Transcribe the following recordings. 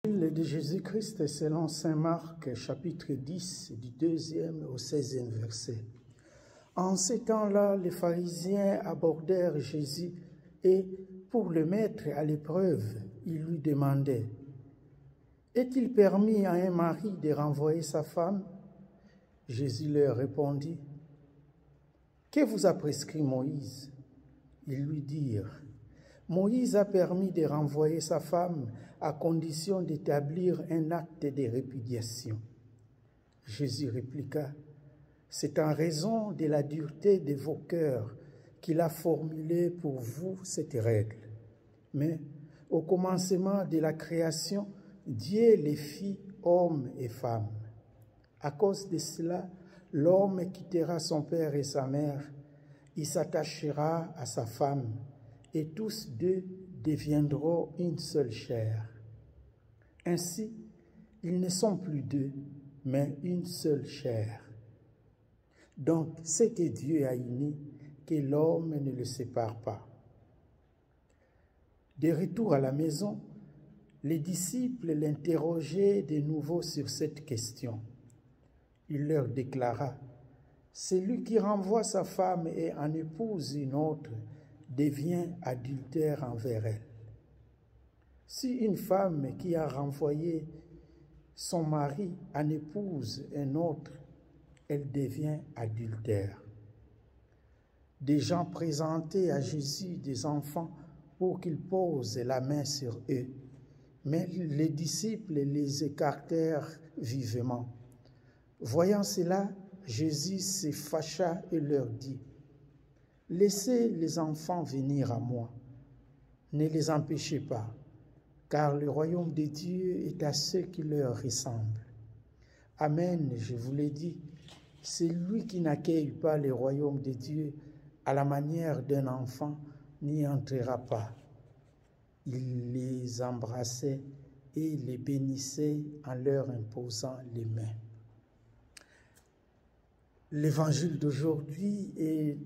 De Jésus-Christ selon saint Marc, chapitre 10, du 2e au 16e verset. En ces temps-là, les pharisiens abordèrent Jésus et, pour le mettre à l'épreuve, ils lui demandaient: « Est-il permis à un mari de renvoyer sa femme ?» Jésus leur répondit: « Que vous a prescrit Moïse ?» Ils lui dirent: « Moïse a permis de renvoyer sa femme à condition d'établir un acte de répudiation. » Jésus répliqua: « C'est en raison de la dureté de vos cœurs qu'il a formulé pour vous cette règle. Mais au commencement de la création, Dieu les fit hommes et femmes. À cause de cela, l'homme quittera son père et sa mère, il s'attachera à sa femme, et tous deux deviendront une seule chair. Ainsi, ils ne sont plus deux, mais une seule chair. Donc, ce que Dieu a uni, que l'homme ne le sépare pas. » De retour à la maison, les disciples l'interrogeaient de nouveau sur cette question. Il leur déclara: « Celui qui renvoie sa femme et en épouse une autre devient adultère envers elle. Si une femme qui a renvoyé son mari en épouse un autre, elle devient adultère. » Des gens présentaient à Jésus des enfants pour qu'il pose la main sur eux, mais les disciples les écartèrent vivement. Voyant cela, Jésus se fâcha et leur dit: « Laissez les enfants venir à moi, ne les empêchez pas, car le royaume de Dieu est à ceux qui leur ressemblent. Amen, je vous l'ai dit, celui qui n'accueille pas le royaume de Dieu à la manière d'un enfant n'y entrera pas. » Il les embrassait et les bénissait en leur imposant les mains. L'évangile d'aujourd'hui est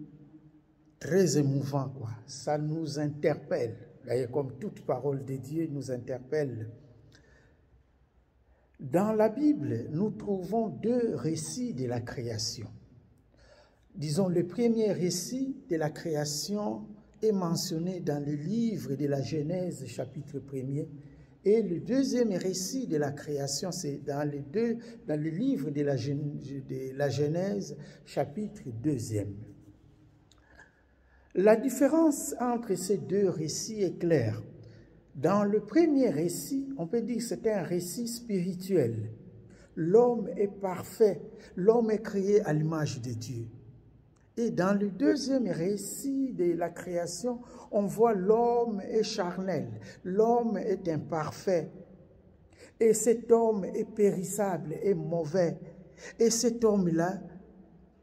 très émouvant, quoi. Ça nous interpelle. D'ailleurs, comme toute parole de Dieu nous interpelle. Dans la Bible, nous trouvons deux récits de la création. Disons, le premier récit de la création est mentionné dans le livre de la Genèse, chapitre 1er, et le deuxième récit de la création, c'est dans le livre de la Genèse, chapitre 2e. La différence entre ces deux récits est claire. Dans le premier récit, on peut dire que c'est un récit spirituel. L'homme est parfait, l'homme est créé à l'image de Dieu. Et dans le deuxième récit de la création, on voit l'homme est charnel, l'homme est imparfait. Et cet homme est périssable et mauvais. Et cet homme-là,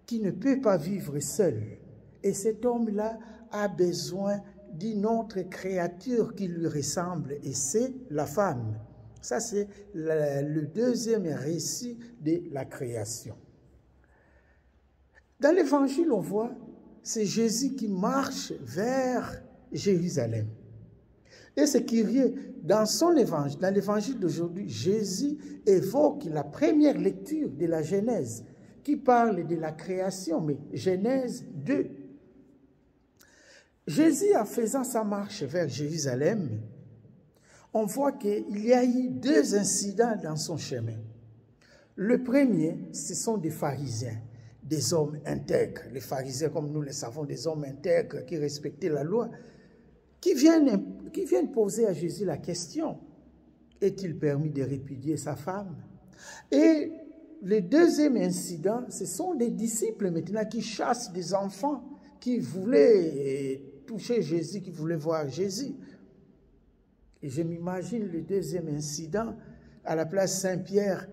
qui ne peut pas vivre seul. Et cet homme-là a besoin d'une autre créature qui lui ressemble, et c'est la femme. Ça, c'est le deuxième récit de la création. Dans l'évangile, on voit, c'est Jésus qui marche vers Jérusalem. Et c'est curieux, dans son évangile, dans l'évangile d'aujourd'hui, Jésus évoque la première lecture de la Genèse, qui parle de la création, mais Genèse 2. Jésus, en faisant sa marche vers Jérusalem, on voit qu'il y a eu deux incidents dans son chemin. Le premier, ce sont des pharisiens, des hommes intègres. Les pharisiens, comme nous le savons, des hommes intègres qui respectaient la loi, qui viennent poser à Jésus la question: est-il permis de répudier sa femme? Et le deuxième incident, ce sont des disciples maintenant qui chassent des enfants qui voulaient toucher Jésus, qui voulaient voir Jésus. Et je m'imagine le deuxième incident à la place Saint-Pierre,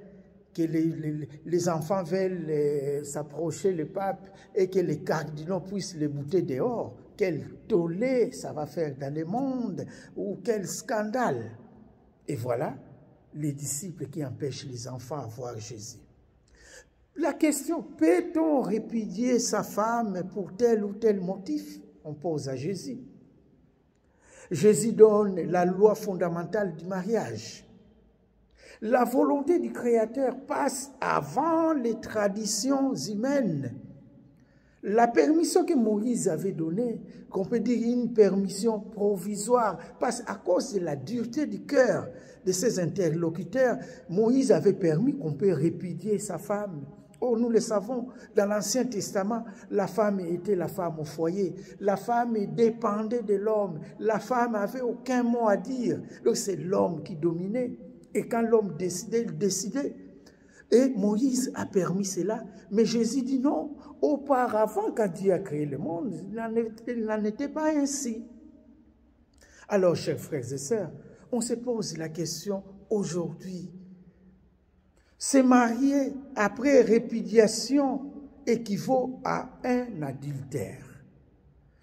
que les enfants veulent s'approcher le pape et que les cardinaux puissent les bouter dehors. Quel tollé ça va faire dans le monde, ou quel scandale. Et voilà les disciples qui empêchent les enfants à voir Jésus. La question: peut-on répudier sa femme pour tel ou tel motif? On pose à Jésus. Jésus donne la loi fondamentale du mariage. La volonté du Créateur passe avant les traditions humaines. La permission que Moïse avait donnée, qu'on peut dire une permission provisoire, parce à cause de la dureté du cœur de ses interlocuteurs, Moïse avait permis qu'on peut répudier sa femme. Oh, nous le savons, dans l'Ancien Testament, la femme était la femme au foyer. La femme dépendait de l'homme. La femme n'avait aucun mot à dire. Donc c'est l'homme qui dominait. Et quand l'homme décidait, il décidait. Et Moïse a permis cela. Mais Jésus dit non. Auparavant, quand Dieu a créé le monde, il n'en était pas ainsi. Alors, chers frères et sœurs, on se pose la question aujourd'hui. Se marier après répudiation équivaut à un adultère.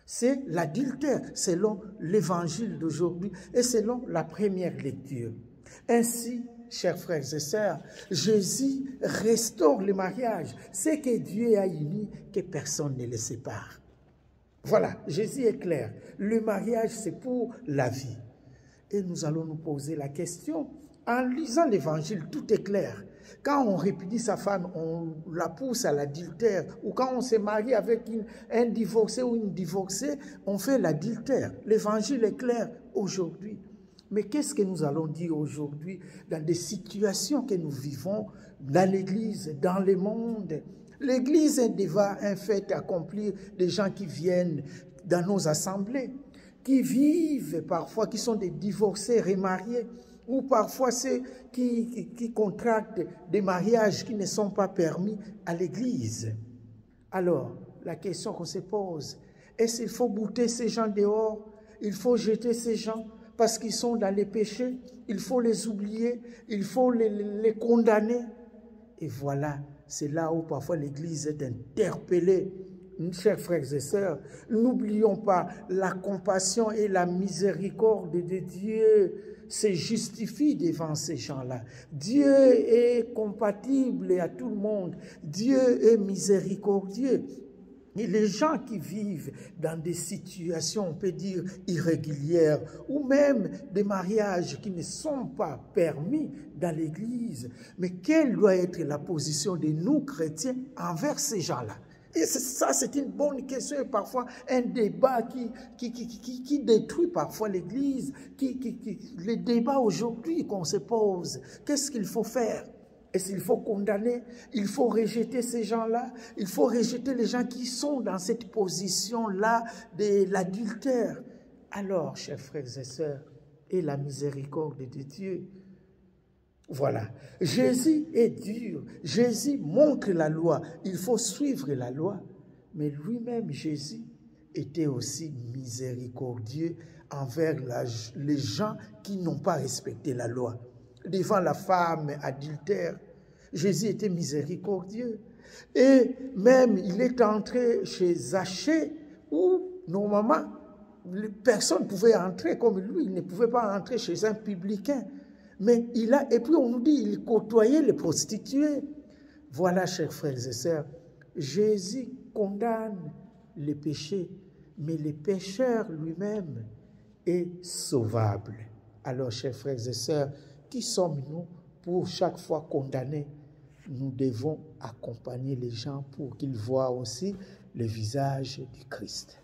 C'est l'adultère selon l'évangile d'aujourd'hui et selon la première lecture. Ainsi, chers frères et sœurs, Jésus restaure le mariage. Ce que Dieu a uni, que personne ne le sépare. Voilà, Jésus est clair. Le mariage, c'est pour la vie. Et nous allons nous poser la question. En lisant l'évangile, tout est clair. Quand on répudie sa femme, on la pousse à l'adultère. Ou quand on se marie avec un divorcé ou une divorcée, on fait l'adultère. L'évangile est clair aujourd'hui. Mais qu'est-ce que nous allons dire aujourd'hui dans des situations que nous vivons dans l'Église, dans le monde? L'Église est déjà un fait accompli des gens qui viennent dans nos assemblées, qui vivent parfois, qui sont des divorcés remariés, ou parfois ceux qui contractent des mariages qui ne sont pas permis à l'Église. Alors, la question qu'on se pose, est-ce qu'il faut bouter ces gens dehors? Il faut jeter ces gens parce qu'ils sont dans les péchés? Il faut les oublier? Il faut les condamner? Et voilà, c'est là où parfois l'Église est interpellée. Chers frères et sœurs, n'oublions pas la compassion et la miséricorde de Dieu se justifie devant ces gens-là. Dieu est compatible à tout le monde. Dieu est miséricordieux. Et les gens qui vivent dans des situations, on peut dire, irrégulières, ou même des mariages qui ne sont pas permis dans l'Église, mais quelle doit être la position de nous, chrétiens, envers ces gens-là? Et ça, c'est une bonne question et parfois un débat qui détruit parfois l'Église, les débats aujourd'hui qu'on se pose. Qu'est-ce qu'il faut faire? Est-ce qu'il faut condamner? Il faut rejeter ces gens-là? Il faut rejeter les gens qui sont dans cette position-là de l'adultère? Alors, chers frères et sœurs, et la miséricorde de Dieu, voilà, Jésus est dur, Jésus montre la loi, il faut suivre la loi, mais lui-même, Jésus, était aussi miséricordieux envers les gens qui n'ont pas respecté la loi. Devant la femme adultère, Jésus était miséricordieux. Et même, il est entré chez Zachée, où normalement, personne ne pouvait entrer comme lui, il ne pouvait pas entrer chez un publicain. Mais et puis on nous dit, il côtoyait les prostituées. Voilà, chers frères et sœurs, Jésus condamne les péchés, mais le pécheur lui-même est sauvable. Alors, chers frères et sœurs, qui sommes-nous pour chaque fois condamner? Nous devons accompagner les gens pour qu'ils voient aussi le visage du Christ.